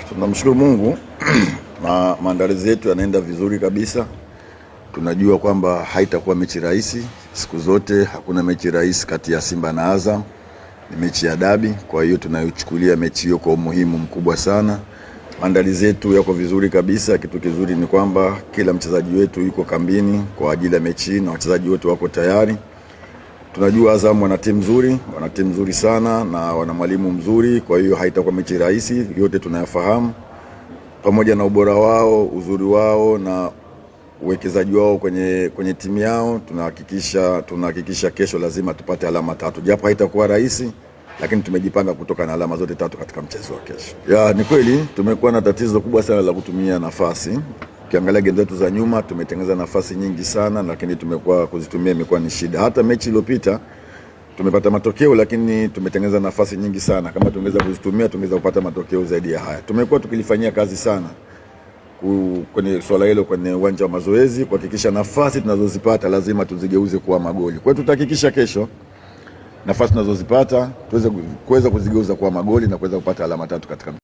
Tunamshukuru Mungu. Maandalizi yetu yanaenda vizuri kabisa. Tunajua kwamba haitakuwa mechi rahisi. Siku zote hakuna mechi rahisi kati ya Simba na Azam. Ni mechi ya dabi, kwa hiyo tunayochukulia mechi hiyo kwa umuhimu mkubwa sana. Maandalizi yetu yako vizuri kabisa. Kitu kizuri ni kwamba kila mchezaji wetu yuko kambini kwa ajili ya mechi na wachezaji wote wako tayari. Tunajua Azam wana timu nzuri sana na wana mwalimu mzuri, kwa hiyo haitakuwa mechi rahisi. Yote tunayafahamu, pamoja na ubora wao, uzuri wao na uwekezaji wao kwenye timu yao. Tunahakikisha kesho lazima tupate alama 3. Japo haitakuwa rahisi, lakini tumejipanga kutoka na alama zote 3 katika mchezo wa kesho. Ni kweli tumekuwa na tatizo kubwa sana la kutumia nafasi. Ukiangalia game zetu za nyuma tumetengeneza nafasi nyingi sana, lakini tumekuwa kuzitumia imekuwa ni shida. Hata mechi iliyopita tumepata matokeo, lakini tumetengeneza nafasi nyingi sana. Kama tungeweza kuzitumia tungeweza kupata matokeo zaidi ya haya. Tumekuwa tukilifanyia kazi sana kwenye swala hilo kwenye uwanja wa mazoezi, kuhakikisha nafasi tunazozipata lazima tuzigeuze kuwa magoli. Kwa hiyo tutahakikisha kesho nafasi tunazozipata tuweze kuzigeuza kuwa magoli na kuweza kupata alama 3 katika